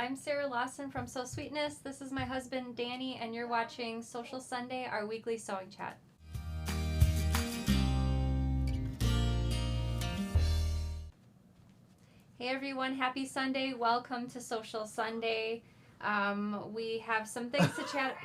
I'm Sarah Lawson from Sew Sweetness. This is my husband Danny, and you're watching Sewcial Sunday, our weekly sewing chat. Hey everyone, happy Sunday. Welcome to Sewcial Sunday. We have some things to chat.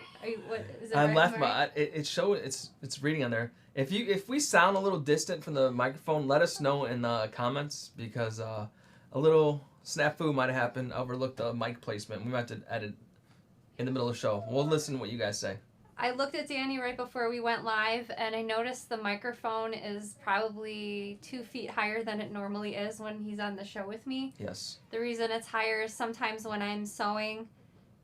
What is it? I'm laughing, but it's reading on there. If we sound a little distant from the microphone, let us know in the comments because a little snafu might have happened. Overlooked the mic placement. We might have to edit in the middle of the show. We'll listen to what you guys say. I looked at Danny right before we went live, and I noticed the microphone is probably 2 feet higher than it normally is when he's on the show with me. Yes. The reason it's higher is sometimes when I'm sewing,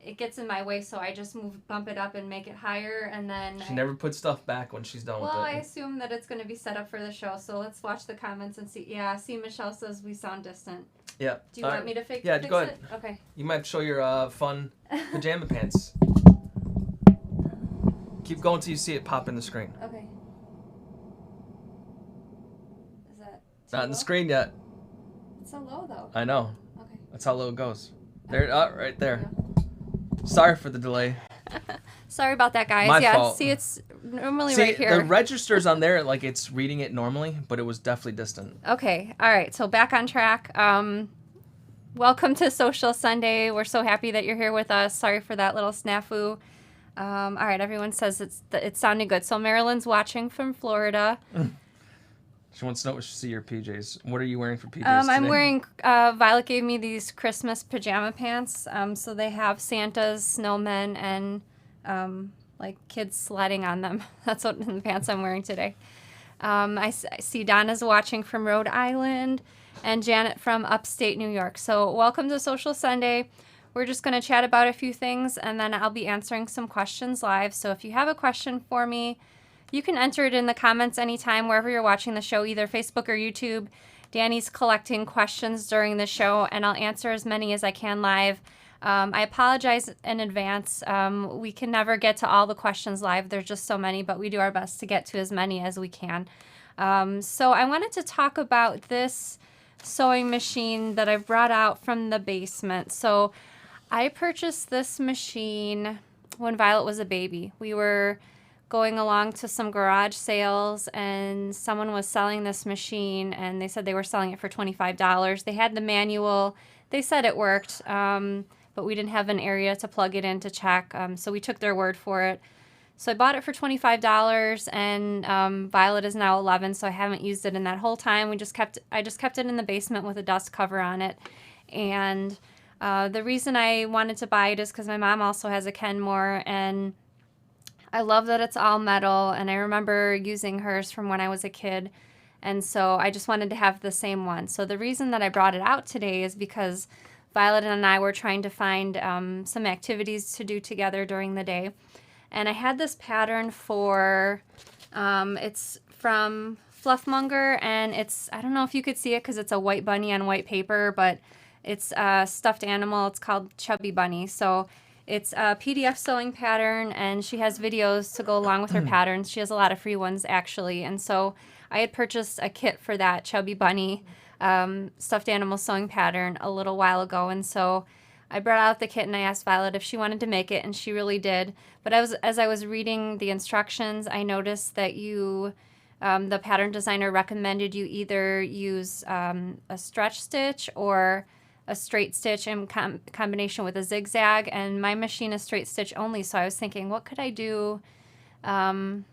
it gets in my way, so I just bump it up and make it higher, and then... She never puts stuff back when she's done with it. Well, I assume that it's going to be set up for the show, so let's watch the comments and see. Yeah, see, Michelle says we sound distant. Yeah. Do you want me to fix go ahead. it? Okay. You might show your fun pajama pants. Keep going till you see it pop in the screen. Okay. Is that Not in the screen yet. It's so low, though. I know. Okay. That's how low it goes. There, right there. Yeah. Sorry for the delay. Sorry about that, guys. My fault. See, it's normally right here. The register's on there, like it's reading it normally, but it was definitely distant. Okay. All right. So back on track. Welcome to Sewcial Sunday. We're so happy that you're here with us. Sorry for that little snafu. All right. Everyone says it's sounding good. So Marilyn's watching from Florida. She wants to know see your PJs. What are you wearing for PJs today? I'm wearing, Violet gave me these Christmas pajama pants. So they have Santas, snowmen, and like kids sledding on them. That's what the pants I'm wearing today. I see Donna's watching from Rhode Island and Janet from upstate New York. So welcome to Sewcial Sunday. We're just going to chat about a few things, and then I'll be answering some questions live. So if you have a question for me, you can enter it in the comments anytime, wherever you're watching the show, either Facebook or YouTube. Danny's collecting questions during the show, and I'll answer as many as I can live. I apologize in advance. We can never get to all the questions live. There's just so many, but we do our best to get to as many as we can. So I wanted to talk about this sewing machine that I've brought out from the basement. So I purchased this machine when Violet was a baby. We were going along to some garage sales, and someone was selling this machine, and they said they were selling it for $25. They had the manual. They said it worked, but we didn't have an area to plug it in to check, so we took their word for it. So I bought it for $25, and Violet is now 11, so I haven't used it in that whole time. I just kept it in the basement with a dust cover on it, and the reason I wanted to buy it is because my mom also has a Kenmore, and I love that it's all metal, and I remember using hers from when I was a kid, and so I just wanted to have the same one. So the reason that I brought it out today is because Violet and I were trying to find some activities to do together during the day, and I had this pattern for, it's from Fluffmonger, and I don't know if you could see it because it's a white bunny on white paper, but it's a stuffed animal. It's called Chubby Bunny. So it's a PDF sewing pattern, and she has videos to go along with her patterns. She has a lot of free ones, actually. And so I had purchased a kit for that Chubby Bunny stuffed animal sewing pattern a little while ago. And so I brought out the kit, and I asked Violet if she wanted to make it, and she really did. But as I was reading the instructions, I noticed that the pattern designer recommended you either use a stretch stitch or a straight stitch in combination with a zigzag, and my machine is straight stitch only, so I was thinking, what could I do so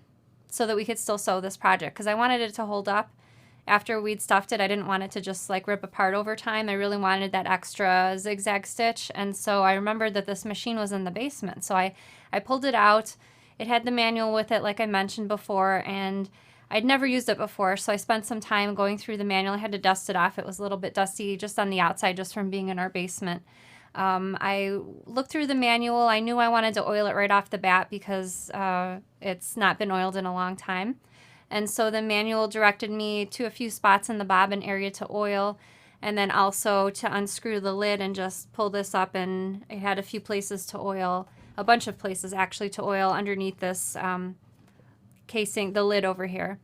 that we could still sew this project? Because I wanted it to hold up after we'd stuffed it. I didn't want it to just like rip apart over time. I really wanted that extra zigzag stitch, and so I remembered that this machine was in the basement, so I pulled it out. It had the manual with it, like I mentioned before, and I'd never used it before, so I spent some time going through the manual. I had to dust it off. It was a little bit dusty just on the outside, just from being in our basement. I looked through the manual. I knew I wanted to oil it right off the bat because it's not been oiled in a long time. And so the manual directed me to a few spots in the bobbin area to oil, and then also to unscrew the lid and just pull this up, and it had a few places to oil, a bunch of places actually to oil underneath this casing, the lid over here.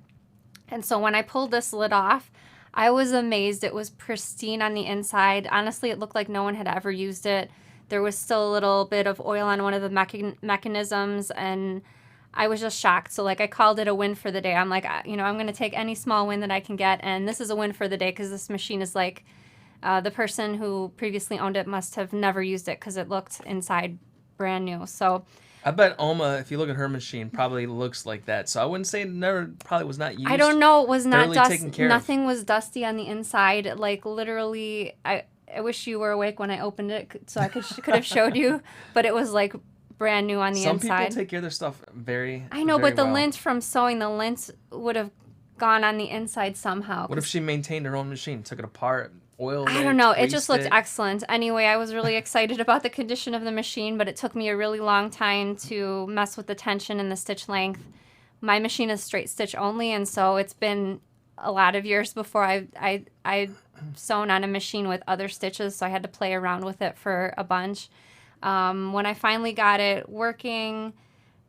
And so when I pulled this lid off, I was amazed. It was pristine on the inside. Honestly, it looked like no one had ever used it. there was still a little bit of oil on one of the mechanisms, and I was just shocked. So like I called it a win for the day. I'm like, I'm going to take any small win that I can get, and this is a win for the day because this machine is like, the person who previously owned it must have never used it because it looked inside brand new. So I bet Oma, if you look at her machine, probably looks like that. So I wouldn't say probably was not used. I don't know. It was not dusty. Nothing was dusty on the inside. Like literally, I wish you were awake when I opened it so I could have showed you. But it was like brand new on the inside. Some people take care of their stuff very. I know, very but the well. lint from sewing, the lint would have gone on the inside somehow. What if she maintained her own machine, took it apart? I don't know. It just looked excellent. Anyway, I was really excited about the condition of the machine, but it took me a really long time to mess with the tension and the stitch length. My machine is straight stitch only, and so it's been a lot of years before I sewn on a machine with other stitches, so I had to play around with it for a bunch. When I finally got it working,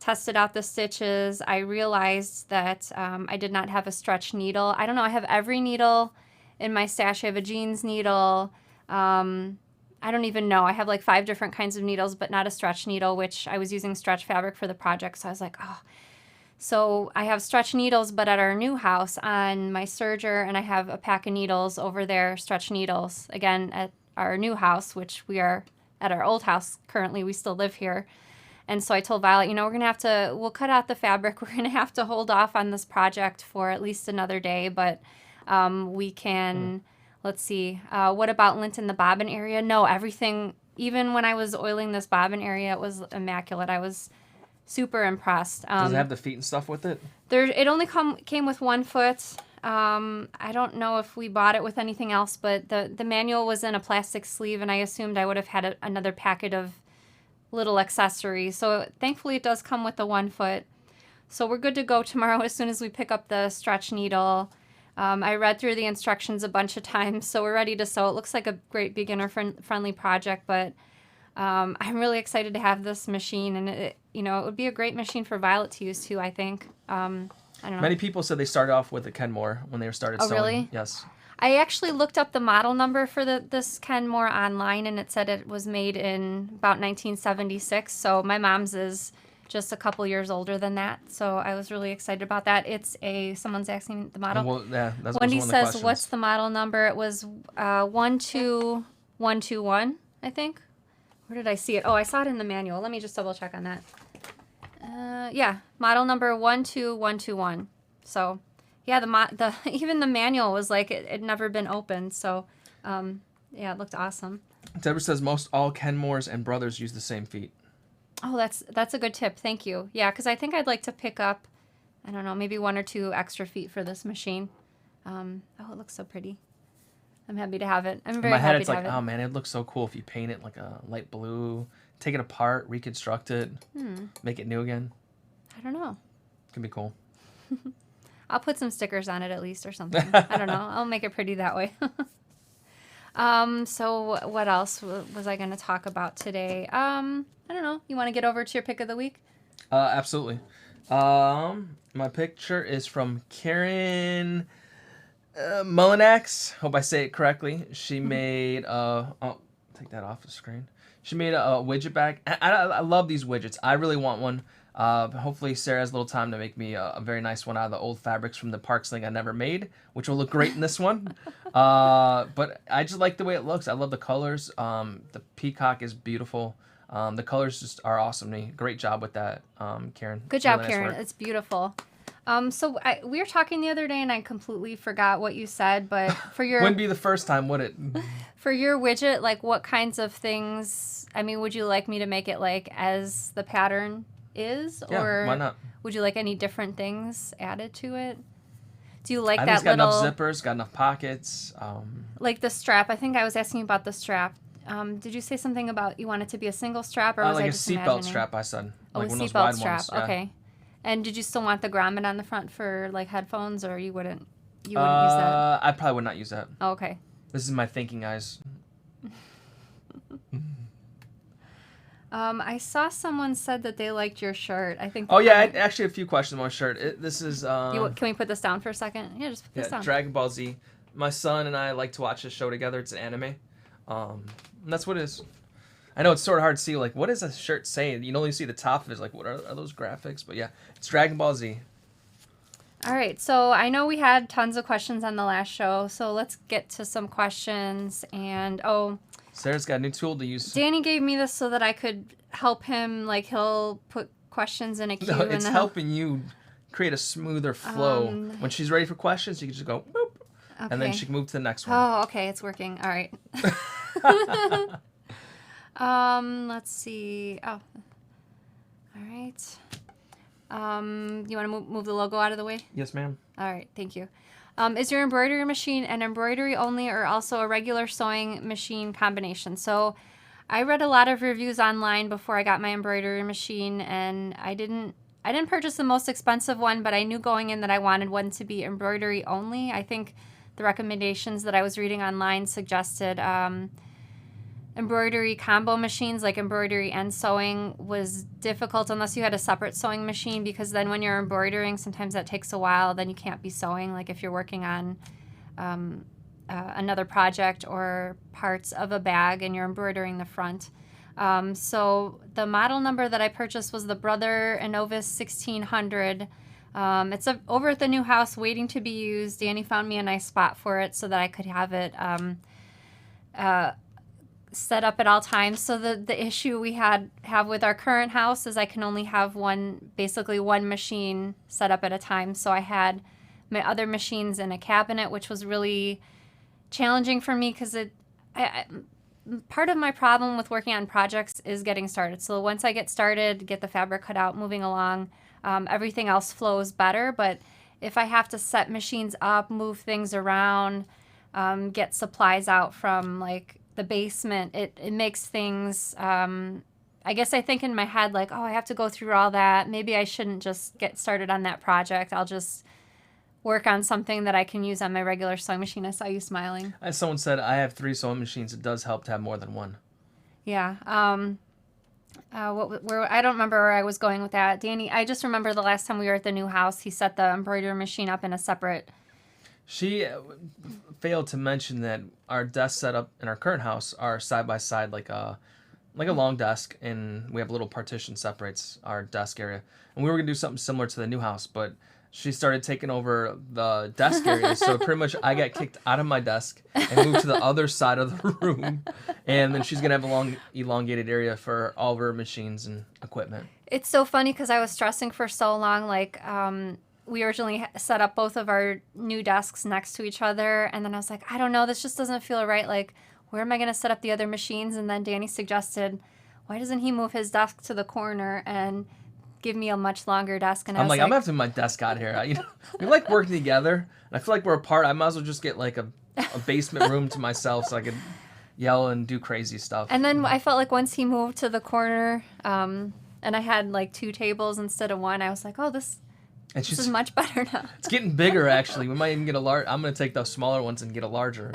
tested out the stitches, I realized that I did not have a stretch needle. I don't know. I have every needle in my stash. I have a jeans needle. I don't even know. I have like 5 different kinds of needles, but not a stretch needle, which I was using stretch fabric for the project. So I was like, oh. So I have stretch needles, but at our new house on my serger, and I have a pack of needles over there, stretch needles, again, at our new house, which we are at our old house currently. We still live here. And so I told Violet, we're going to have to, we'll cut out the fabric. We're going to have to hold off on this project for at least another day, but we can, let's see, what about lint in the bobbin area? No, everything, even when I was oiling this bobbin area, it was immaculate. I was super impressed. Does it have the feet and stuff with it? It only came with 1 foot. I don't know if we bought it with anything else, but the manual was in a plastic sleeve, and I assumed I would have had another packet of little accessories. So thankfully it does come with the 1 foot. So we're good to go tomorrow as soon as we pick up the stretch needle. I read through the instructions a bunch of times, so we're ready to sew. It looks like a great beginner-friendly project, but I'm really excited to have this machine, and it would be a great machine for Violet to use too, I think. I don't know. Many people said they started off with a Kenmore when they started sewing. Oh, really? Yes. I actually looked up the model number for this Kenmore online, and it said it was made in about 1976, so my mom's is just a couple years older than that, so I was really excited about that. Someone's asking the model. Well, yeah, that's Wendy one of the says, questions. what's the model number? It was 12121, I think. Where did I see it? Oh, I saw it in the manual. Let me just double check on that. Yeah, model number 12121. So, yeah, even the manual was like it had never been opened. So, yeah, it looked awesome. Deborah says most all Kenmores and Brothers use the same feet. Oh, that's a good tip. Thank you. Yeah, because I think I'd like to pick up, I don't know, maybe 1 or 2 extra feet for this machine. Oh, it looks so pretty. I'm happy to have it. I'm very happy to have it. In my head, it's like, oh man, it looks so cool if you paint it like a light blue, take it apart, reconstruct it, make it new again. I don't know. Could be cool. I'll put some stickers on it at least or something. I don't know. I'll make it pretty that way. So what else was I going to talk about today? I don't know. You want to get over to your pick of the week? Absolutely. My picture is from Karen Mullinax. Hope I say it correctly. She made take that off the screen. She made a widget bag. I love these widgets. I really want one. Hopefully Sarah has a little time to make me a very nice one out of the old fabrics from the park sling I never made, which will look great in this one. But I just like the way it looks. I love the colors. The peacock is beautiful. The colors just are awesome to me. Great job with that, Karen. Good job, really nice Karen. It's beautiful. So we were talking the other day, and I completely forgot what you said. But for your wouldn't be the first time, would it? For your widget, like what kinds of things? I mean, would you like me to make it like as the pattern is, yeah, or why not? Would you like any different things added to it? Do you like I that think it's got little? enough zippers, got enough pockets. Like the strap. I think I was asking about the strap. Did you say something about you want it to be a single strap, or was like I a just seatbelt strap? I said. Oh, like a one of those seatbelt wide strap. ones, yeah. Okay. And did you still want the grommet on the front for like headphones, or you wouldn't? You wouldn't use that. I probably would not use that. Oh, okay. This is my thinking eyes. I saw someone said that they liked your shirt. I think. Oh yeah, I actually have a few questions on my shirt. This is. Can we put this down for a second? Yeah, just put this down. Dragon Ball Z. My son and I like to watch this show together. It's an anime. That's what it is. I know it's sort of hard to see, like, what does a shirt say? You can only see the top of it. Like, what are those graphics? But yeah, it's Dragon Ball Z. All right, so I know we had tons of questions on the last show, so let's get to some questions. And Sarah's got a new tool to use. Danny gave me this so that I could help him. Like, he'll put questions in a queue. No, it's helping you create a smoother flow. When she's ready for questions, you can just go boop, okay. And then she can move to the next one. Oh, okay, it's working. All right. Let's see. Oh, all right. You want to move the logo out of the way? Yes, ma'am. All right, thank you. Is your embroidery machine an embroidery only or also a regular sewing machine combination? So I read a lot of reviews online before I got my embroidery machine, and I didn't purchase the most expensive one, but I knew going in that I wanted one to be embroidery only. I think the recommendations that I was reading online suggested embroidery combo machines, like embroidery and sewing, was difficult unless you had a separate sewing machine, because then when you're embroidering, sometimes that takes a while, then you can't be sewing, like if you're working on another project or parts of a bag and you're embroidering the front. So the model number that I purchased was the Brother Enovis 1600. It's over at the new house waiting to be used. Danny found me a nice spot for it so that I could have it set up at all times. So the issue we have with our current house is I can only have basically one machine set up at a time. So I had my other machines in a cabinet, which was really challenging for me because part of my problem with working on projects is getting started. So once I get started, get the fabric cut out, moving along, everything else flows better. But if I have to set machines up, move things around, get supplies out from like the basement, it makes things, I guess I think in my head like, oh, I have to go through all that. Maybe I shouldn't just get started on that project. I'll just work on something that I can use on my regular sewing machine. I saw you smiling. As someone said, I have 3 sewing machines. It does help to have more than one. Yeah. I don't remember where I was going with that. Danny, I just remember the last time we were at the new house, he set the embroidery machine up in a separate... She failed to mention that our desk setup in our current house are side by side, like a long desk, and we have a little partition separates our desk area. And we were gonna do something similar to the new house, but she started taking over the desk area, so pretty much I got kicked out of my desk and moved to the other side of the room. And then she's gonna have a long, elongated area for all of her machines and equipment. It's so funny because I was stressing for so long, like. We originally set up both of our new desks next to each other, and then I was like, I don't know, this just doesn't feel right. Like, where am I going to set up the other machines? And then Danny suggested, why doesn't he move his desk to the corner and give me a much longer desk? And I'm like, I'm going to have to move my desk out here. We like working together, and I feel like we're apart. I might as well just get like a basement room to myself so I could yell and do crazy stuff. And then I felt like once he moved to the corner, and I had like 2 tables instead of 1, I was like, oh, this is much better now. It's getting bigger, actually. We might even get I'm going to take those smaller ones and get a larger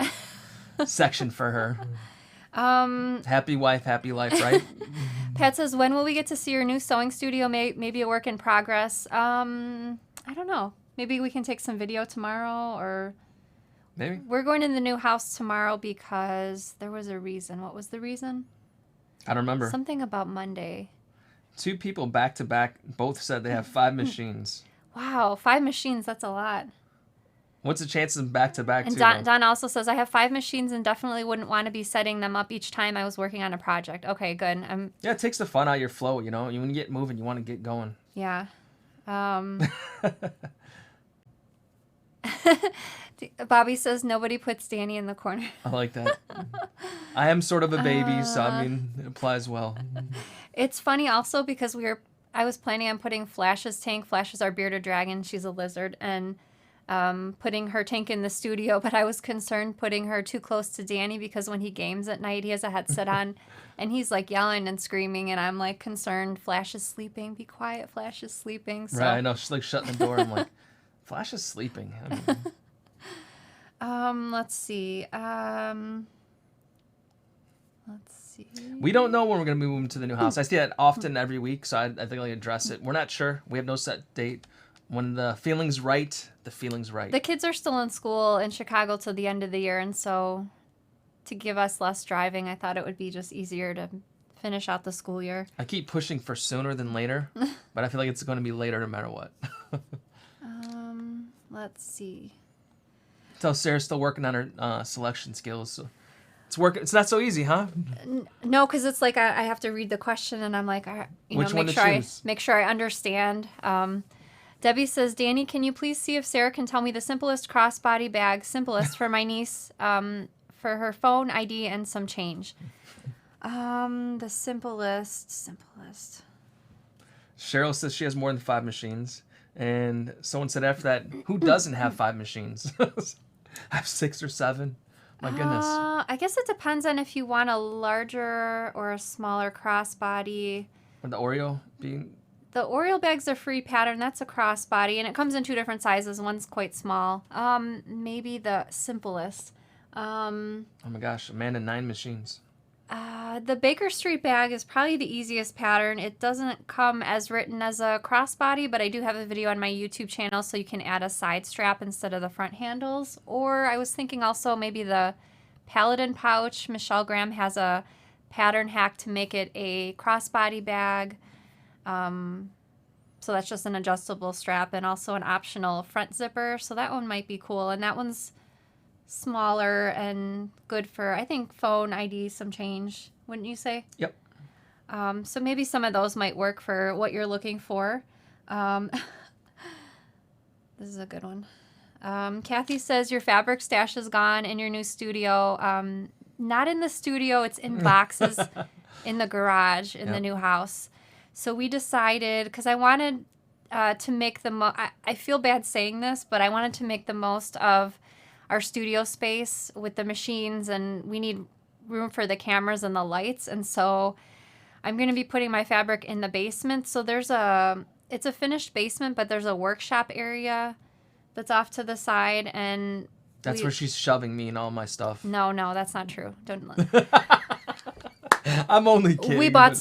section for her. Happy wife, happy life, right? Pat says, when will we get to see your new sewing studio? Maybe a work in progress. I don't know. Maybe we can take some video tomorrow, or... Maybe. We're going in the new house tomorrow because there was a reason. What was the reason? I don't remember. Something about Monday. 2 people back to back both said they have 5 machines. Wow, 5 machines, that's a lot. What's the chances of back-to-back, and too? Don also says, I have 5 machines and definitely wouldn't want to be setting them up each time I was working on a project. Okay, good. Yeah, it takes the fun out of your flow, you know? When you get moving, you want to get going. Yeah. Bobby says, nobody puts Danny in the corner. I like that. I am sort of a baby, so, I mean, it applies well. It's funny also because I was planning on putting Flash's tank. Flash is our bearded dragon. She's a lizard. And putting her tank in the studio. But I was concerned putting her too close to Danny because when he games at night, he has a headset on. And he's like yelling and screaming. And I'm like concerned. Flash is sleeping. Be quiet. Flash is sleeping. So. Right, I know. She's like shutting the door. I'm like, Flash is sleeping. Let's see. We don't know when we're going to be moving to the new house. I see that often every week, so I think I'll address it. We're not sure. We have no set date. When the feeling's right, the feeling's right. The kids are still in school in Chicago till the end of the year, and so to give us less driving, I thought it would be just easier to finish out the school year. I keep pushing for sooner than later, but I feel like it's going to be later no matter what. Let's see. So Sarah's still working on her selection skills. So it's working. It's not so easy, huh? No, because it's like I have to read the question, and I'm like, Which one to choose? Make sure I understand. Debbie says, Danny, can you please see if Sarah can tell me the simplest crossbody bag, simplest for my niece, for her phone, ID, and some change. The simplest. Cheryl says she has more than 5 machines. And someone said after that, who doesn't have 5 machines? I have 6 or 7. My goodness. I guess it depends on if you want a larger or a smaller crossbody. Or the Oreo being... The Oreo bag's a free pattern. That's a crossbody, and it comes in 2 different sizes. One's quite small. Maybe the simplest. Oh my gosh, Amanda, 9 machines. The Baker Street bag is probably the easiest pattern. It doesn't come as written as a crossbody, but I do have a video on my YouTube channel, so you can add a side strap instead of the front handles. Or I was thinking also maybe the Paladin pouch. Michelle Graham has a pattern hack to make it a crossbody bag. So that's just an adjustable strap and also an optional front zipper. So that one might be cool. And that one's smaller and good for, I think, phone, ID, some change, wouldn't you say? Yep. So maybe some of those might work for what you're looking for. This is a good one. Kathy says your fabric stash is gone in your new studio. Not in the studio. It's in boxes in the garage in the new house. So we decided, because I wanted to make the I feel bad saying this, but I wanted to make the most of our studio space with the machines, and we need room for the cameras and the lights. And so I'm going to be putting my fabric in the basement. So it's a finished basement, but there's a workshop area that's off to the side. And that's where she's shoving me and all my stuff. No, that's not true. Don't. I'm only kidding. We bought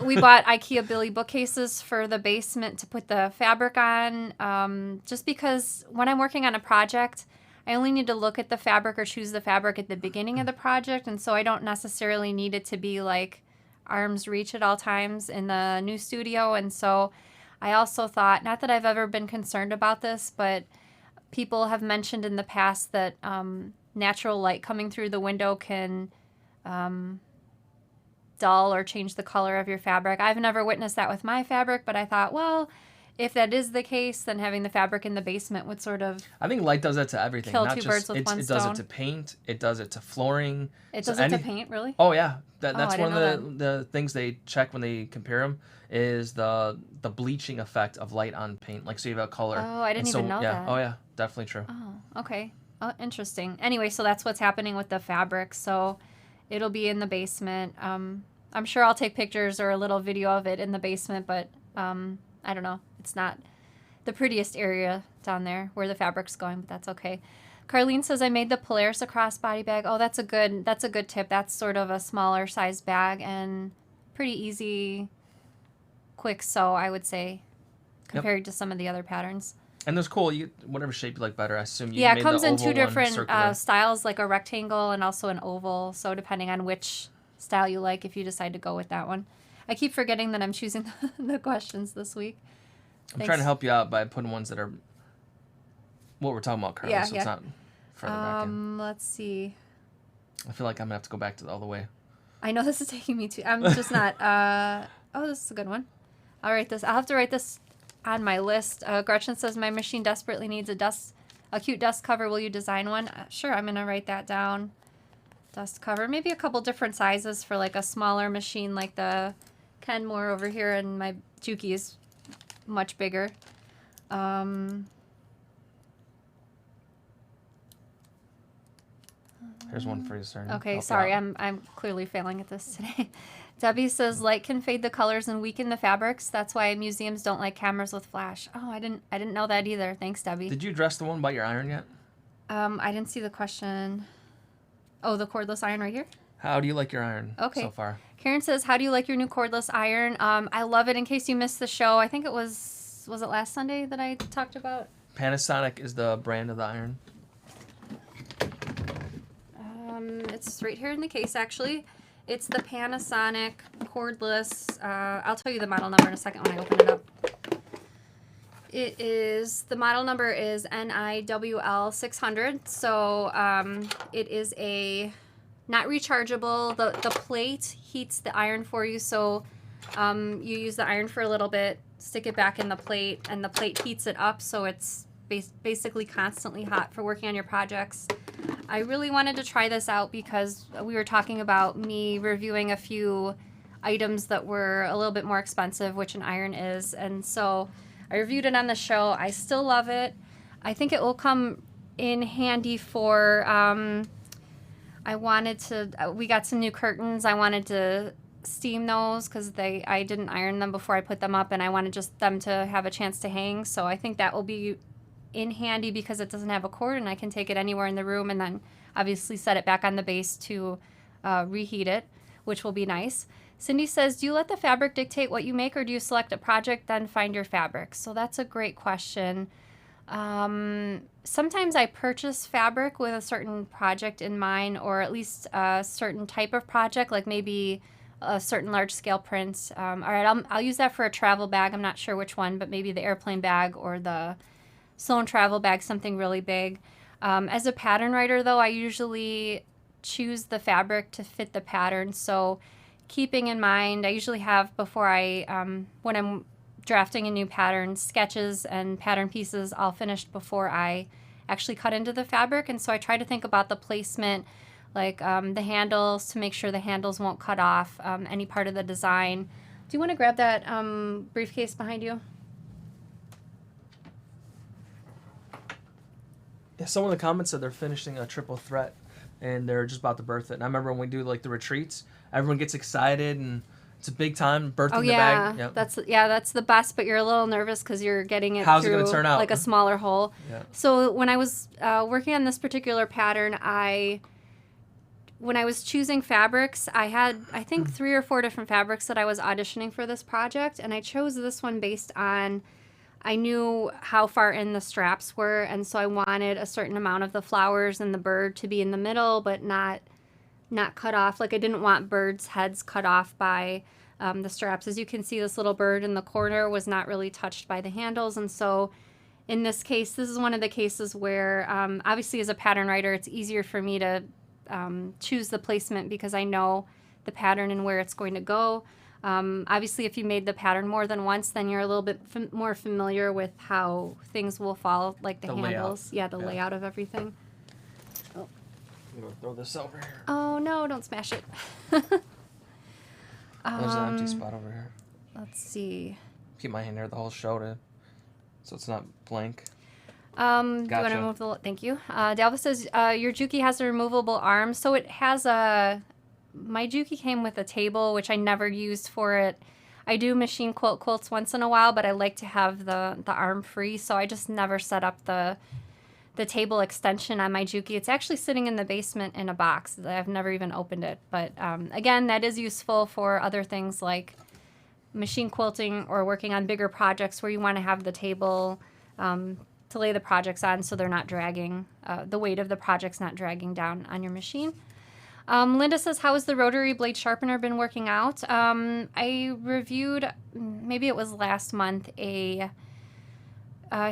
we bought IKEA Billy bookcases for the basement to put the fabric on, just because when I'm working on a project, I only need to look at the fabric or choose the fabric at the beginning of the project, and so I don't necessarily need it to be like arm's reach at all times in the new studio. And so I also thought, not that I've ever been concerned about this, but people have mentioned in the past that natural light coming through the window can dull or change the color of your fabric. I've never witnessed that with my fabric, but I thought, well, if that is the case, then having the fabric in the basement would sort of... I think light does that to everything. Kill not two just, birds with one stone. It does it to paint. It does it to flooring. It does it to paint, really? Oh, yeah. That's one of of the things they check when they compare them is the bleaching effect of light on paint. Like, so you have a color. Oh, I didn't even know that. Oh, yeah. Definitely true. Oh, okay. Oh, interesting. Anyway, so that's what's happening with the fabric. So it'll be in the basement. I'm sure I'll take pictures or a little video of it in the basement, but I don't know. It's not the prettiest area down there where the fabric's going, but that's okay. Carlene says I made the Polaris a crossbody bag. Oh, that's a good tip. That's sort of a smaller size bag and pretty easy, quick sew, I would say, compared to some of the other patterns. And there's cool. Whatever shape you like better. I assume you made it comes the in oval 2 different styles, like a rectangle and also an oval. So depending on which style you like, if you decide to go with that one. I keep forgetting that I'm choosing the questions this week. I'm trying to help you out by putting ones that are what we're talking about currently, so it's not further back in. Let's see. I feel like I'm gonna have to go back to all the way. I know this is taking me to. I'm just not. Oh, this is a good one. I'll have to write this on my list. Gretchen says my machine desperately needs a cute dust cover. Will you design one? Sure, I'm gonna write that down. Dust cover, maybe a couple different sizes for like a smaller machine like the Kenmore over here, and my Juki is much bigger. Here's one for you, sir. Okay, sorry, I'm clearly failing at this today. Debbie says light can fade the colors and weaken the fabrics. That's why museums don't like cameras with flash. Oh, I didn't know that either. Thanks, Debbie. Did you address the one about your iron yet? I didn't see the question. Oh, the cordless iron right here? How do you like your iron so far? Karen says, how do you like your new cordless iron? I love it. In case you missed the show, I think it was it last Sunday that I talked about? Panasonic is the brand of the iron. It's right here in the case, actually. It's the Panasonic cordless. I'll tell you the model number in a second when I open it up. The model number is NIWL 600. So it is a not rechargeable. The plate heats the iron for you. So you use the iron for a little bit, stick it back in the plate, and the plate heats it up. So it's basically constantly hot for working on your projects. I really wanted to try this out because we were talking about me reviewing a few items that were a little bit more expensive, which an iron is. And so I reviewed it on the show. I still love it. I think it will come in handy for, we got some new curtains. I wanted to steam those because I didn't iron them before I put them up, and I wanted just them to have a chance to hang. So I think that will be in handy because it doesn't have a cord, and I can take it anywhere in the room and then obviously set it back on the base to reheat it, which will be nice. Cindy says, do you let the fabric dictate what you make, or do you select a project, then find your fabric? So that's a great question. Sometimes I purchase fabric with a certain project in mind, or at least a certain type of project, like maybe a certain large-scale print. All right, I'll use that for a travel bag. I'm not sure which one, but maybe the airplane bag or the sewn travel bag, something really big. As a pattern writer, though, I usually choose the fabric to fit the pattern. So keeping in mind, I usually have before when I'm drafting a new pattern, sketches and pattern pieces all finished before I actually cut into the fabric. And so I try to think about the placement, like the handles, to make sure the handles won't cut off any part of the design. Do you want to grab that briefcase behind you? Yeah, someone in the comments said they're finishing a triple threat and they're just about to birth it. And I remember when we do like the retreats, everyone gets excited and it's a big time birthing the bag. Yep. That's the best, but you're a little nervous because you're getting it How's through it gonna turn out? like a smaller hole. Yeah. So when I was working on this particular pattern, when I was choosing fabrics, I had, I think, 3 or 4 different fabrics that I was auditioning for this project, and I chose this one based on, I knew how far in the straps were, and so I wanted a certain amount of the flowers and the bird to be in the middle, but not cut off. Like I didn't want birds' heads cut off by the straps. As you can see, this little bird in the corner was not really touched by the handles, and so in this case, this is one of the cases where, obviously as a pattern writer, it's easier for me to choose the placement because I know the pattern and where it's going to go. Obviously, if you made the pattern more than once, then you're a little bit more familiar with how things will fall, like the handles. Layout. Yeah, layout of everything. Oh. I'm going to throw this over here. Oh, no, don't smash it. There's an empty spot over here. Let's see. Keep my hand there the whole show so it's not blank. Do you want to remove the... Thank you. Dalva says, your Juki has a removable arm. So it has my Juki came with a table, which I never used for it. I do machine quilts once in a while, but I like to have the arm free, so I just never set up the table extension on my Juki. It's actually sitting in the basement in a box. I've never even opened it. But again, that is useful for other things like machine quilting or working on bigger projects where you want to have the table to lay the projects on so they're not dragging, the weight of the project's not dragging down on your machine. Linda says, how has the rotary blade sharpener been working out? I reviewed, maybe it was last month, I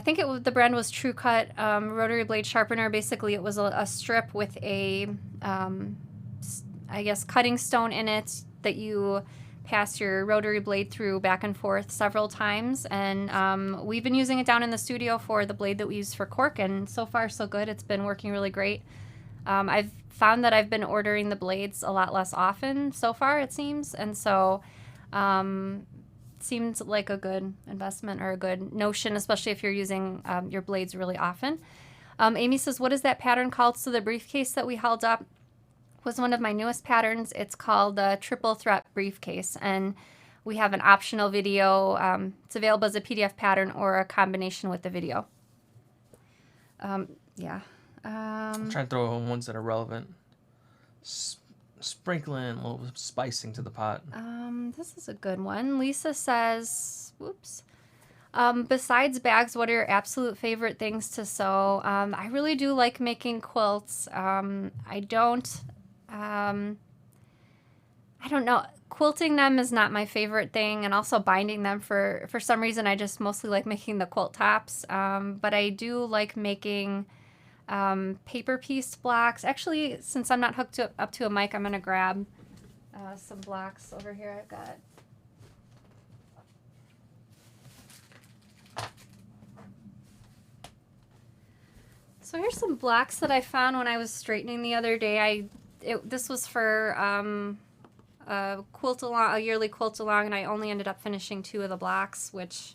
think the brand was True Cut rotary blade sharpener. Basically, it was a strip with a, I guess, cutting stone in it that you pass your rotary blade through back and forth several times. And we've been using it down in the studio for the blade that we use for cork, and so far so good. It's been working really great. I've found that I've been ordering the blades a lot less often so far, it seems, and so seems like a good investment or a good notion, especially if you're using your blades really often. Amy says, what is that pattern called? So the briefcase that we held up was one of my newest patterns. It's called the Triple Threat Briefcase, and we have an optional video. It's available as a PDF pattern or a combination with the video. Yeah. I'm trying to throw in ones that are relevant. Sprinkling a little spicing to the pot. This is a good one. Lisa says, whoops. Besides bags, what are your absolute favorite things to sew? I really do like making quilts. I don't I don't know. Quilting them is not my favorite thing, and also binding them for some reason I just mostly like making the quilt tops. But I do like making paper piece blocks. Actually, since I'm not hooked up to a mic, I'm gonna grab some blocks over here. I've got. So here's some blocks that I found when I was straightening the other day. This was for a yearly quilt along, and I only ended up finishing 2 of the blocks, which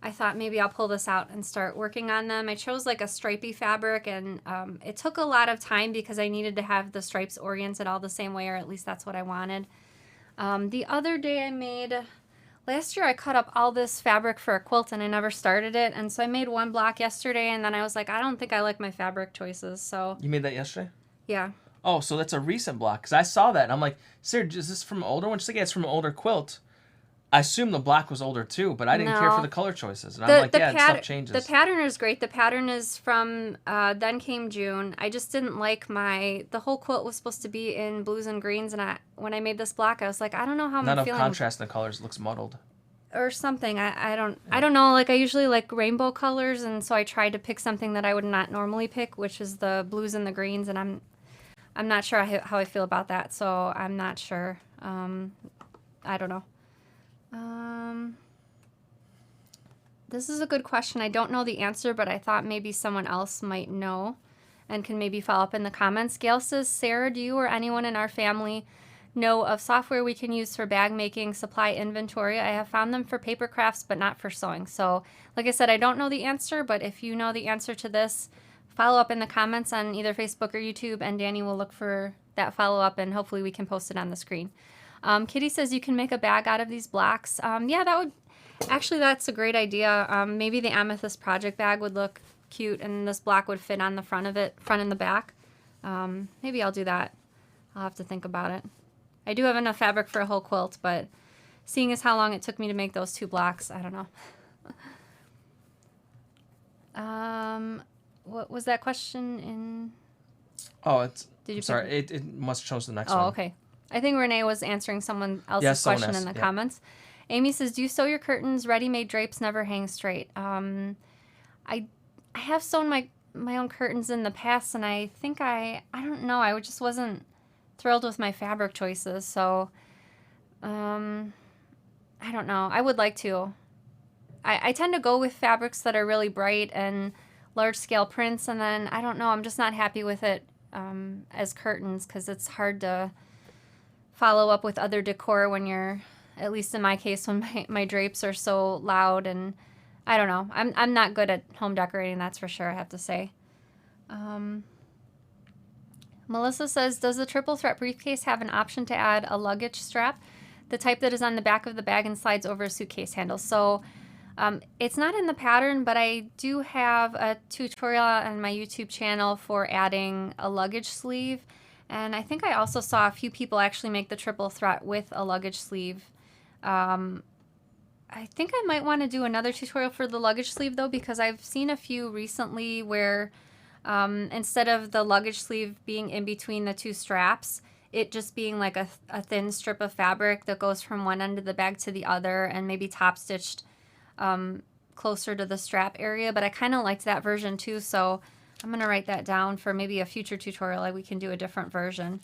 I thought maybe I'll pull this out and start working on them. I chose like a stripy fabric, and it took a lot of time because I needed to have the stripes oriented all the same way, or at least that's what I wanted. The other day last year I cut up all this fabric for a quilt and I never started it, and so I made 1 block yesterday, and then I was like, I don't think I like my fabric choices, so. You made that yesterday? Yeah. Oh, so that's a recent block, because I saw that, and I'm like, Sarah, is this from an older one? She's like, yeah, it's from an older quilt. I assume the block was older too, but I didn't care for the color choices. And I'm like, yeah, stuff changes. The pattern is great. The pattern is from Then Came June. I just didn't like the whole quilt was supposed to be in blues and greens, and when I made this block, I was like, I don't know how I'm feeling. None of contrast in the colors. It looks muddled. Or something. I don't know. Like, I usually like rainbow colors, and so I tried to pick something that I would not normally pick, which is the blues and the greens, and I'm not sure how I feel about that, so I'm not sure. I don't know. This is a good question. I don't know the answer, but I thought maybe someone else might know and can maybe follow up in the comments. Gail says, Sarah, do you or anyone in our family know of software we can use for bag making supply inventory? I have found them for paper crafts, but not for sewing. So, like I said, I don't know the answer, but if you know the answer to this, follow up in the comments on either Facebook or YouTube, and Danny will look for that follow-up, and hopefully we can post it on the screen. Kitty says you can make a bag out of these blocks. Yeah, that's a great idea. Maybe the Amethyst Project bag would look cute, and this block would fit on the front of it, front and the back. Maybe I'll do that. I'll have to think about it. I do have enough fabric for a whole quilt, but seeing as how long it took me to make those 2 blocks, I don't know. What was that question in? Oh, sorry. It must chose the next one. Oh, okay. I think Renee was answering someone else's question in the comments. Amy says, do you sew your curtains? Ready-made drapes never hang straight. I have sewn my own curtains in the past, and I think I don't know. I just wasn't thrilled with my fabric choices, so I don't know. I would like to. I tend to go with fabrics that are really bright and large-scale prints, and then, I don't know, I'm just not happy with it as curtains, because it's hard to follow up with other decor when you're, at least in my case, when my drapes are so loud, and I don't know. I'm not good at home decorating, that's for sure, I have to say. Melissa says, does the triple threat briefcase have an option to add a luggage strap? The type that is on the back of the bag and slides over a suitcase handle. So it's not in the pattern, but I do have a tutorial on my YouTube channel for adding a luggage sleeve. And I think I also saw a few people actually make the triple threat with a luggage sleeve. I think I might want to do another tutorial for the luggage sleeve, though, because I've seen a few recently where instead of the luggage sleeve being in between the 2 straps, it just being like a thin strip of fabric that goes from one end of the bag to the other, and maybe top stitched closer to the strap area. But I kind of liked that version too, so I'm going to write that down for maybe a future tutorial. Like, we can do a different version.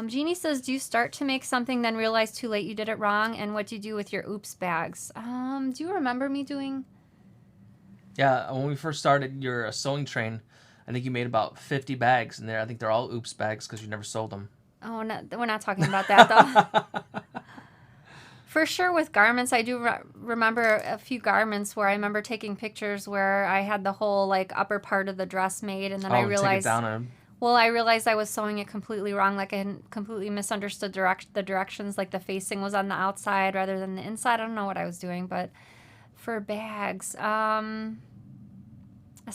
Jeannie says, do you start to make something then realize too late you did it wrong? And what do you do with your oops bags? Do you remember me doing? Yeah, when we first started your sewing train, I think you made about 50 bags in there. I think they're all oops bags because you never sold them. Oh, no, we're not talking about that, though. For sure with garments, I do remember a few garments where I remember taking pictures where I had the whole like upper part of the dress made, and then I realized, I realized I was sewing it completely wrong. Like, I had completely misunderstood the directions. Like, the facing was on the outside rather than the inside. I don't know what I was doing, but for bags, as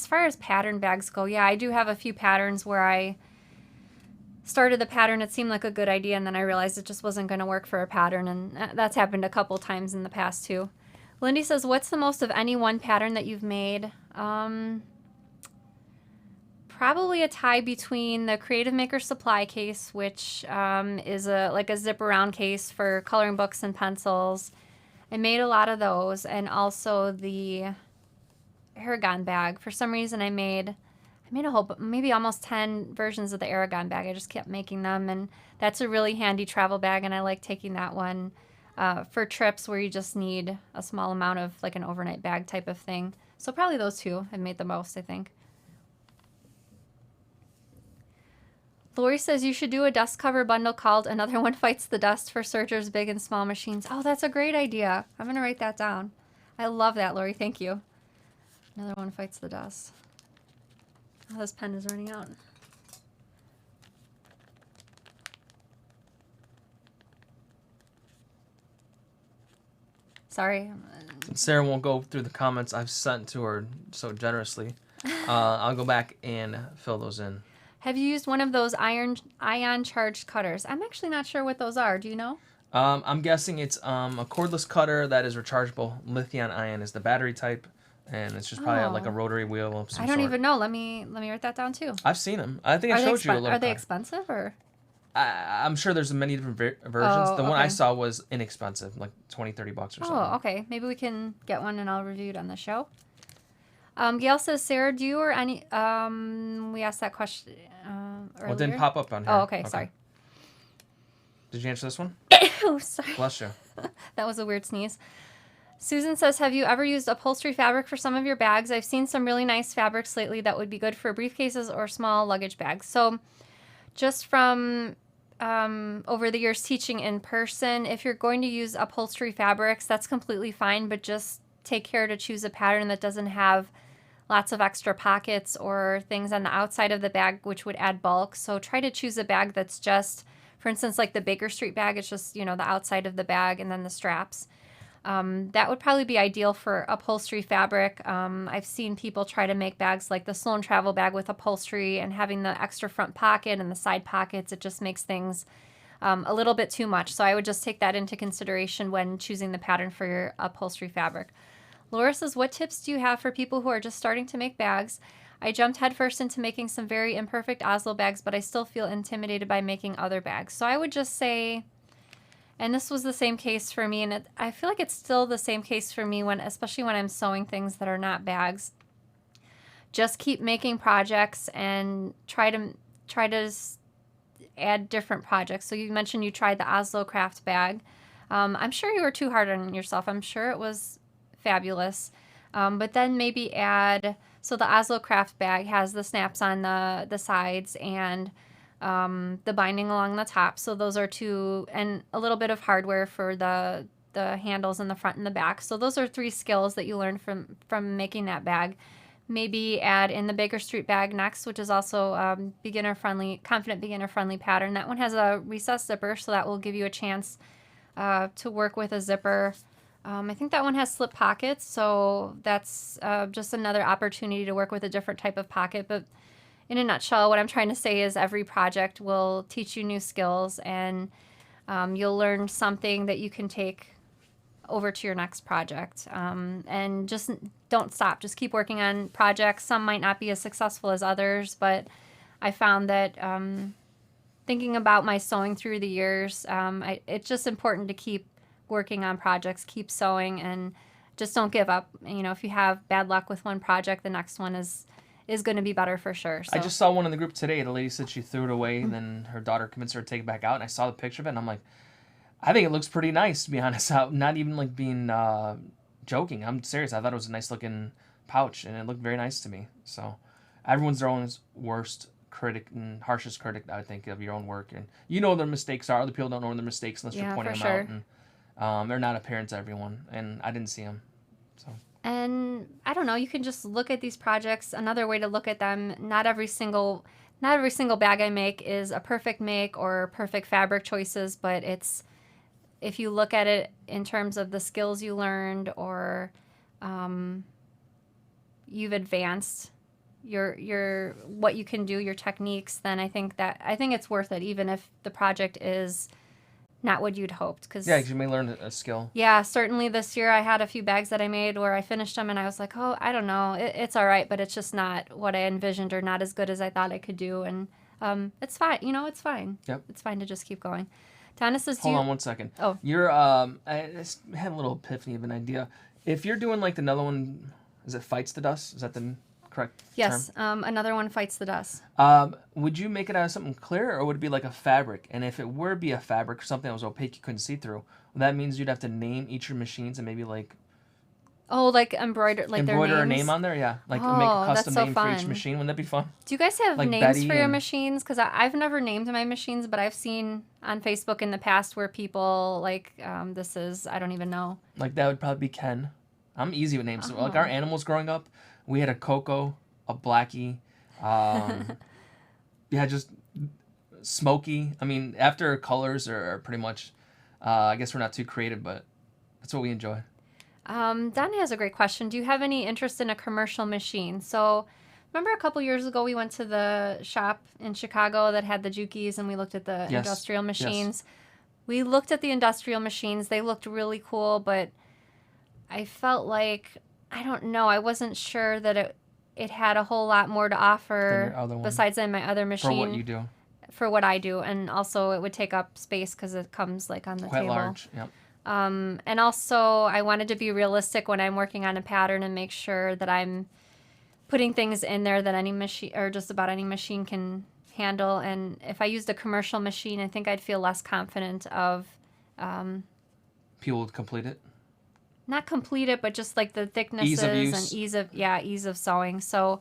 far as pattern bags go, yeah, I do have a few patterns where I started the pattern, it seemed like a good idea, and then I realized it just wasn't going to work for a pattern, and that's happened a couple times in the past too. Lindy says, what's the most of any one pattern that you've made? probably a tie between the Creative Maker supply case, which is a zip around case for coloring books and pencils. I made a lot of those, and also the Aragon bag. For some reason, I made a whole, maybe almost 10 versions of the Aragon bag. I just kept making them, and that's a really handy travel bag, and I like taking that one for trips where you just need a small amount of like an overnight bag type of thing. So probably those two have made the most, I think. Lori says you should do a dust cover bundle called Another One Fights the Dust for Searchers Big and Small Machines. Oh, that's a great idea. I'm going to write that down. I love that, Lori. Thank you. Another One Fights the Dust. Oh, this pen is running out. Sorry. Since Sarah won't go through the comments I've sent to her so generously, I'll go back and fill those in. Have you used one of those ion charged cutters? I'm actually not sure what those are. Do you know? I'm guessing it's a cordless cutter that is rechargeable. Lithium ion is the battery type, and it's just probably like a rotary wheel of some I don't sort. even know. Let me write that down too. I've seen them. I think I showed you a little. Are they expensive or? I'm sure there's many different versions. The one I saw was inexpensive, like $20-$30 or something. Oh, okay. Maybe we can get one and I'll review it on the show. Gail says, Sarah, do you or any... we asked that question earlier. Well, it didn't pop up on here. Oh, okay. Sorry. Did you answer this one? Oh, sorry. Bless you. That was a weird sneeze. Susan says, have you ever used upholstery fabric for some of your bags? I've seen some really nice fabrics lately that would be good for briefcases or small luggage bags. So just from over the years teaching in person, if you're going to use upholstery fabrics, that's completely fine, but just take care to choose a pattern that doesn't have lots of extra pockets or things on the outside of the bag, which would add bulk. So try to choose a bag that's just, for instance, like the Baker Street bag, it's just, the outside of the bag and then the straps. That would probably be ideal for upholstery fabric. I've seen people try to make bags like the Sloan travel bag with upholstery and having the extra front pocket and the side pockets. It just makes things a little bit too much. So I would just take that into consideration when choosing the pattern for your upholstery fabric. Laura says, what tips do you have for people who are just starting to make bags? I jumped headfirst into making some very imperfect Oslo bags, but I still feel intimidated by making other bags. So I would just say, and this was the same case for me, and I feel like it's still the same case for me, especially when I'm sewing things that are not bags. Just keep making projects and try to add different projects. So you mentioned you tried the Oslo craft bag. I'm sure you were too hard on yourself. I'm sure it was fabulous. But then maybe add, so the Oslo craft bag has the snaps on the sides and the binding along the top. So those are two, and a little bit of hardware for the handles in the front and the back. So those are 3 skills that you learned from making that bag. Maybe add in the Baker Street bag next, which is also confident beginner friendly pattern. That one has a recessed zipper, so that will give you a chance to work with a zipper. I think that one has slip pockets, so that's just another opportunity to work with a different type of pocket. But in a nutshell, what I'm trying to say is every project will teach you new skills, and you'll learn something that you can take over to your next project. And just don't stop. Just keep working on projects. Some might not be as successful as others, but I found that thinking about my sewing through the years, it's just important to keep working on projects, keep sewing, and just don't give up. If you have bad luck with one project, the next one is going to be better for sure. So. I just saw one in the group today. The lady said she threw it away, and then her daughter convinced her to take it back out, and I saw the picture of it, and I'm like, I think it looks pretty nice, to be honest. I'm not even like being joking. I'm serious. I thought it was a nice looking pouch, and it looked very nice to me. So everyone's their own worst critic and harshest critic, I think, of your own work. And what their mistakes are. Other people don't know their mistakes unless you're pointing them out. And they're not apparent to everyone, and I didn't see them. So. And I don't know, you can just look at these projects. Another way to look at them, not every single bag I make is a perfect make or perfect fabric choices, but if you look at it in terms of the skills you learned or you've advanced your what you can do, your techniques, then I think it's worth it, even if the project is not what you'd hoped. Yeah, because you may learn a skill. Yeah, certainly this year I had a few bags that I made where I finished them and I was like, oh, I don't know, it's all right, but it's just not what I envisioned or not as good as I thought I could do. And it's fine. It's fine. Yep. It's fine to just keep going. Donna says, Hold on 1 second. Oh. You're, I just had a little epiphany of an idea. If you're doing like another one, is it Fights the Dust? Is that the correct Yes, term? another one Fights the Dust. Would you make it out of something clear, or would it be like a fabric? And if it were to be a fabric or something that was opaque you couldn't see through, that means you'd have to name each of your machines and maybe like... Oh, like embroider a name on there? Yeah. Like make a custom name for each machine. Wouldn't that be fun? Do you guys have like names Betty for your machines? Because I've never named my machines, but I've seen on Facebook in the past where people like, this is, I don't even know. Like that would probably be Ken. I'm easy with names. So, like our animals growing up, we had a Coco, a Blackie, yeah, just Smokey. I mean, after colors are pretty much, I guess we're not too creative, but that's what we enjoy. Donna has a great question. Do you have any interest in a commercial machine? So remember a couple years ago we went to the shop in Chicago that had the Jukies and we looked at the industrial machines. Yes. We looked at the industrial machines. They looked really cool, but I felt like, I don't know, I wasn't sure that it had a whole lot more to offer besides in my other machine. For what you do. For what I do. And also it would take up space because it comes like on the table. Quite large, yep. And also I wanted to be realistic when I'm working on a pattern and make sure that I'm putting things in there that any machine or just about any machine can handle. And if I used a commercial machine, I think I'd feel less confident of people would complete it. Not complete it, but just like the thicknesses and ease of sewing. So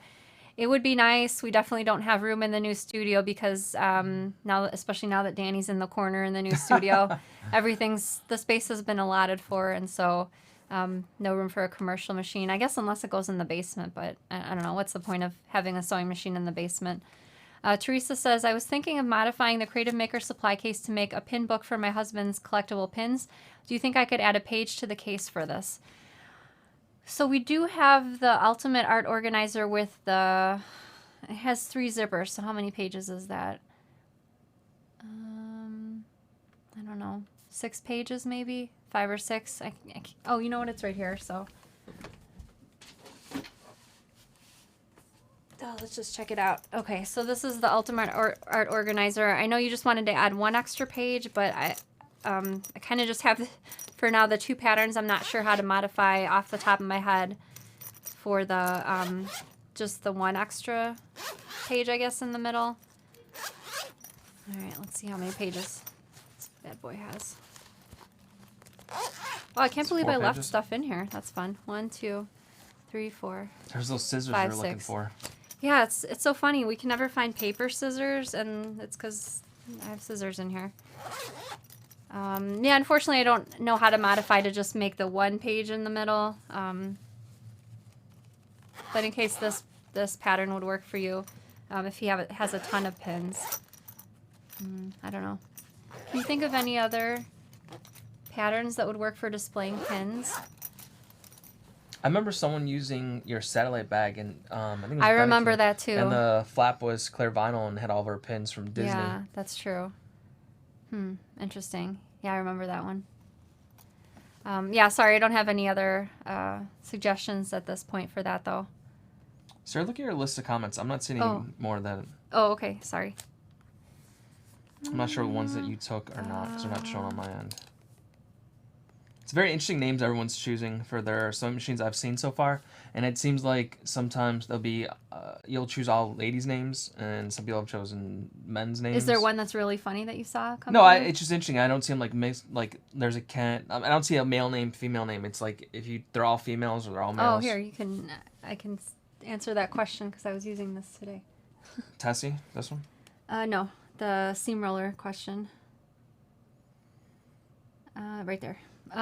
it would be nice. We definitely don't have room in the new studio because now, especially now that Danny's in the corner in the new studio, the space has been allotted for, and so no room for a commercial machine. I guess unless it goes in the basement, but I don't know. What's the point of having a sewing machine in the basement? Teresa says, I was thinking of modifying the Creative Maker supply case to make a pin book for my husband's collectible pins. Do you think I could add a page to the case for this? So we do have the Ultimate Art Organizer with it has 3 zippers. So how many pages is that? I don't know. 6 pages maybe? 5 or 6? Oh, you know what? It's right here. So let's just check it out. Okay, so this is the Ultimate Art Organizer. I know you just wanted to add 1 extra page, but I kind of just have, for now, the 2 patterns. I'm not sure how to modify off the top of my head for the just the 1 extra page, I guess, in the middle. All right, let's see how many pages this bad boy has. Oh, I can't believe I left stuff in here. That's fun. 1, 2, 3, 4. There's those scissors 5, we're looking for. Yeah, it's so funny. We can never find paper scissors, and it's because I have scissors in here. Yeah, unfortunately, I don't know how to modify to just make the 1 page in the middle. But in case this pattern would work for you, if he has a ton of pins. I don't know. Can you think of any other patterns that would work for displaying pins? I remember someone using your satellite bag, and I think it was remember that too. And the flap was clear vinyl and had all of our pins from Disney. Yeah, that's true. Interesting. Yeah, I remember that one. Yeah, sorry, I don't have any other suggestions at this point for that, though. Sarah, look at your list of comments. I'm not seeing any more of that. Oh, okay. Sorry. I'm not sure the ones that you took or not, because they're not shown on my end. It's very interesting names everyone's choosing for their sewing machines I've seen so far, and it seems like sometimes they'll be you'll choose all ladies' names, and some people have chosen men's names. Is there one that's really funny that you saw? No, it's just interesting. I don't see them like mixed. Like there's a Kent. I don't see a male name, female name. It's like they're all females or they're all males. Oh, here I can answer that question because I was using this today. Tessie, this one? No, the seam roller question. Right there.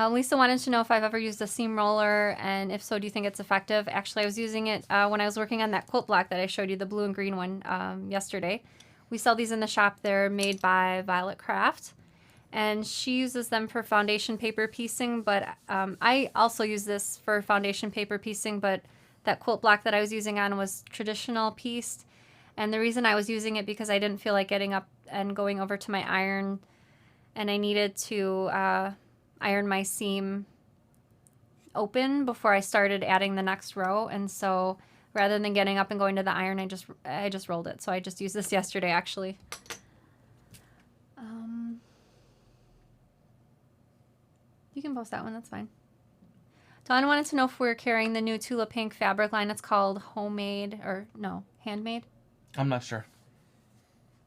Lisa wanted to know if I've ever used a seam roller, and if so, do you think it's effective? Actually, I was using it when I was working on that quilt block that I showed you, the blue and green one, yesterday. We sell these in the shop. They're made by Violet Craft, and she uses them for foundation paper piecing, but I also use this for foundation paper piecing, but that quilt block that I was using on was traditional pieced, and the reason I was using it because I didn't feel like getting up and going over to my iron and I needed to iron my seam open before I started adding the next row. And so rather than getting up and going to the iron, I just rolled it. So I just used this yesterday, actually. You can post that one, that's fine. Dawn wanted to know if we're carrying the new Tula Pink fabric line. It's called Homemade, or no, Handmade. I'm not sure.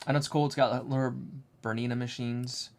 I know it's cool. It's got little Bernina machines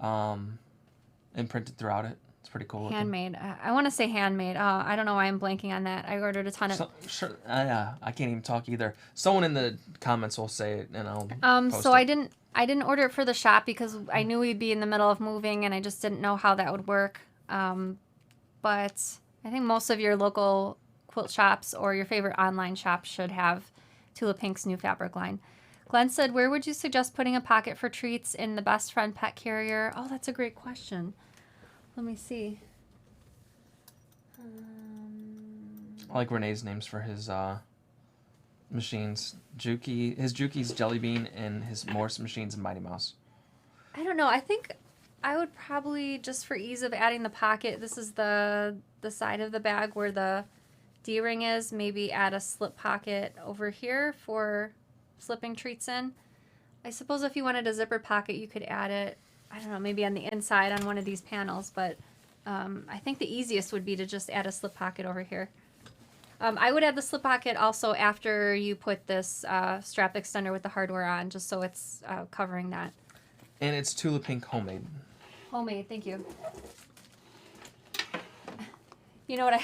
imprinted throughout it. It's pretty cool looking. Handmade. I want to say handmade. I don't know why I'm blanking on that. I ordered a ton of... Sure. I can't even talk either. Someone in the comments will say it, and I'll post so it. I didn't order it for the shop because I knew we'd be in the middle of moving, and I just didn't know how that would work. But I think most of your local quilt shops or your favorite online shops should have Tula Pink's new fabric line. Glenn said, where would you suggest putting a pocket for treats in the Best Friend pet carrier? Oh, that's a great question. Let me see. I like Renee's names for his machines. His Juki's Jelly Bean, and his Morse machines and Mighty Mouse. I don't know. I think I would probably, just for ease of adding the pocket, this is the side of the bag where the D-ring is, maybe add a slip pocket over here for slipping treats in. I suppose if you wanted a zipper pocket, you could add it, I don't know, maybe on the inside on one of these panels, but I think the easiest would be to just add a slip pocket over here. I would add the slip pocket also after you put this strap extender with the hardware on, just so it's covering that. And it's Tula Pink Homemade. Homemade, thank you. You know what I...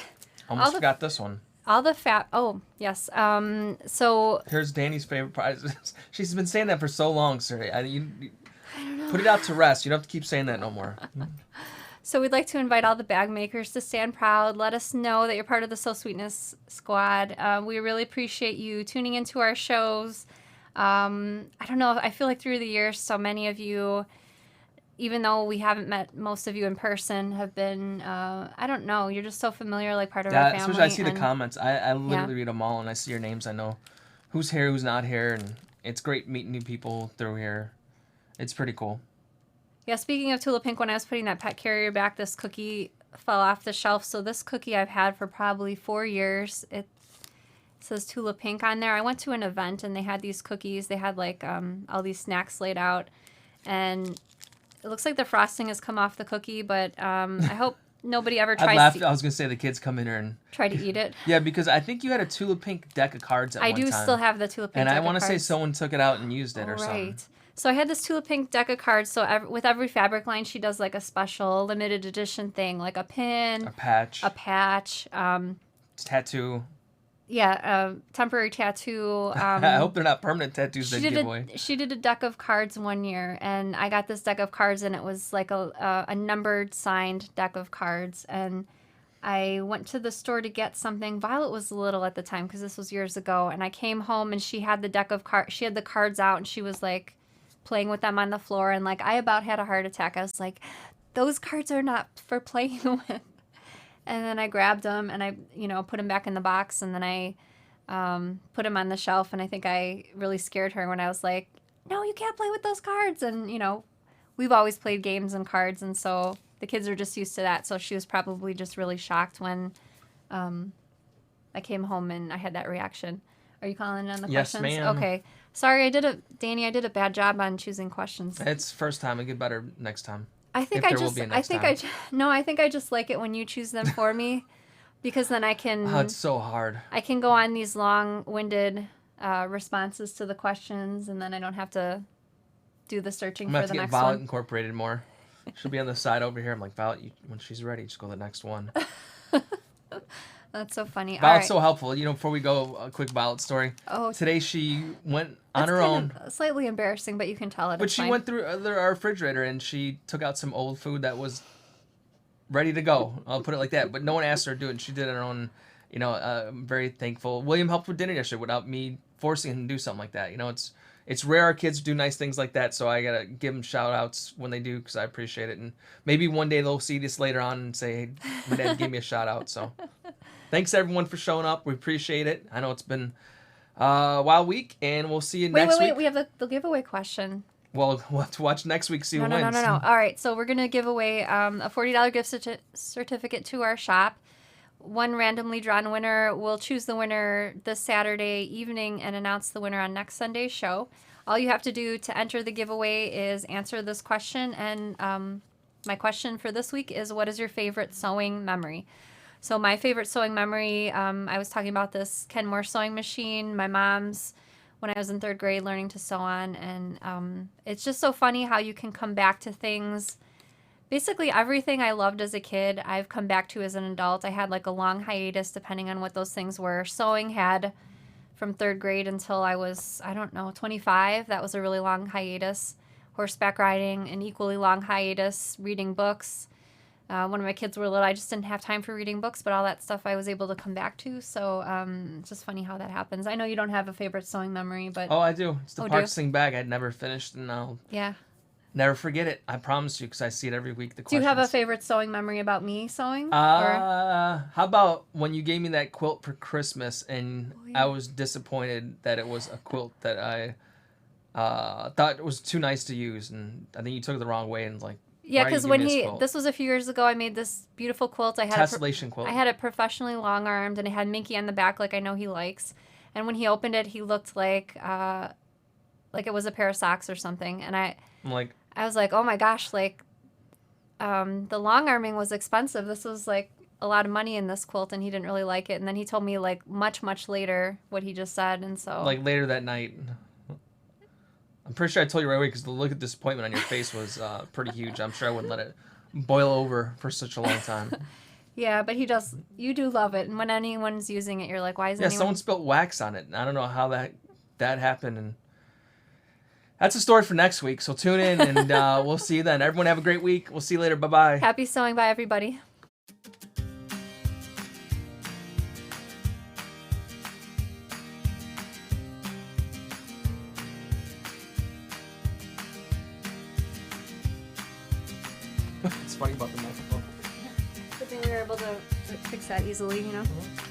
Almost forgot this one. All the oh, yes. So... Here's Danny's favorite prize. She's been saying that for so long, sir. I don't know. Put it out to rest. You don't have to keep saying that no more. So we'd like to invite all the bag makers to stand proud. Let us know that you're part of the So Sweetness squad. We really appreciate you tuning into our shows. I don't know. I feel like through the years, so many of you, even though we haven't met most of you in person, have been, I don't know, you're just so familiar, like part of our family. Especially I see the comments. I literally read them all, and I see your names. I know who's here, who's not here, and it's great meeting new people through here. It's pretty cool. Yeah, speaking of Tula Pink, when I was putting that pet carrier back, this cookie fell off the shelf. So this cookie I've had for probably 4 years. It says Tula Pink on there. I went to an event and they had these cookies. They had like all these snacks laid out. And it looks like the frosting has come off the cookie, but I hope nobody ever tries I was going to say the kids come in here and... try to eat it. Yeah, because I think you had a Tula Pink deck of cards at one time. I do still have the Tula Pink and deck I want of to cards. say someone took it out and used it or something. Right. So I had this Tula Pink deck of cards. So with every fabric line, she does like a special limited edition thing, like a pin, a patch, tattoo. Yeah, temporary tattoo. I hope they're not permanent tattoos they give away. She did a deck of cards one year, and I got this deck of cards, and it was like a numbered, signed deck of cards. And I went to the store to get something. Violet was little at the time because this was years ago, and I came home and she had the deck of cards. She had the cards out, and she was like playing with them on the floor, and like I about had a heart attack. I was like, those cards are not for playing with. And then I grabbed them and I put them back in the box, and then I put them on the shelf, and I think I really scared her when I was like, no, you can't play with those cards. And we've always played games and cards, and so the kids are just used to that. So she was probably just really shocked when I came home and I had that reaction. Are you calling in on the questions? Yes, ma'am. Okay. Sorry, Danny, I did a bad job on choosing questions. It's first time. I get better next time. I think I just like it when you choose them for me, because then I can. Oh, it's so hard. I can go on these long-winded responses to the questions, and then I don't have to do the searching for the next one. I'm going to get Violet incorporated more. She'll be on the side over here. I'm like, Violet, when she's ready, just go to the next one. That's so funny. Violet's so helpful. Before we go, a quick Violet story. Oh, today she went on her own. Slightly embarrassing, but you can tell it. But she went through our refrigerator and she took out some old food that was ready to go. I'll put it like that. But no one asked her to do it. And she did it on her own. I'm very thankful. William helped with dinner yesterday without me forcing him to do something like that. It's rare our kids do nice things like that, so I gotta give them shout outs when they do, because I appreciate it. And maybe one day they'll see this later on and say, hey, my dad gave me a shout out. So thanks everyone for showing up. We appreciate it. I know it's been a wild week, and we'll see you next week. We have the giveaway question. Well, we'll have to watch next week, see who No. wins. All right, so we're going to give away a $40 gift certificate to our shop. One randomly drawn winner. We'll choose the winner this Saturday evening and announce the winner on next Sunday's show. All you have to do to enter the giveaway is answer this question. And my question for this week is, what is your favorite sewing memory? So my favorite sewing memory, I was talking about this Kenmore sewing machine, my mom's, when I was in 3rd grade learning to sew on. And it's just so funny how you can come back to things. Basically, everything I loved as a kid, I've come back to as an adult. I had like a long hiatus depending on what those things were. Sewing had from 3rd grade until I was, 25. That was a really long hiatus. Horseback riding, an equally long hiatus. Reading books. When my kids were little, I just didn't have time for reading books, but all that stuff I was able to come back to. So it's just funny how that happens. I know you don't have a favorite sewing memory, but... Oh, I do. It's the Park Sing bag I'd never finished, and I'll never forget it. I promise you, because I see it every week. The questions. Do you have a favorite sewing memory about me sewing? How about when you gave me that quilt for Christmas, and I was disappointed that it was a quilt that I thought it was too nice to use, and I think you took it the wrong way, and like... Yeah, because this was a few years ago, I made this beautiful quilt. I had tessellation quilt. I had it professionally long-armed, and it had Minky on the back, like I know he likes. And when he opened it, he looked like it was a pair of socks or something. And I was like, oh my gosh, like the long arming was expensive. This was like a lot of money in this quilt, and he didn't really like it. And then he told me like much later what he just said, and so like later that night. I'm pretty sure I told you right away because the look of disappointment on your face was pretty huge. I'm sure I wouldn't let it boil over for such a long time. Yeah, but you do love it. And when anyone's using it, you're like, why is anyone... Yeah, someone spilled wax on it. And I don't know how that happened. And that's a story for next week. So tune in, and we'll see you then. Everyone have a great week. We'll see you later. Bye-bye. Happy sewing. Bye, everybody. It's funny about the microphone. Good thing we were able to fix that easily, you know? Mm-hmm.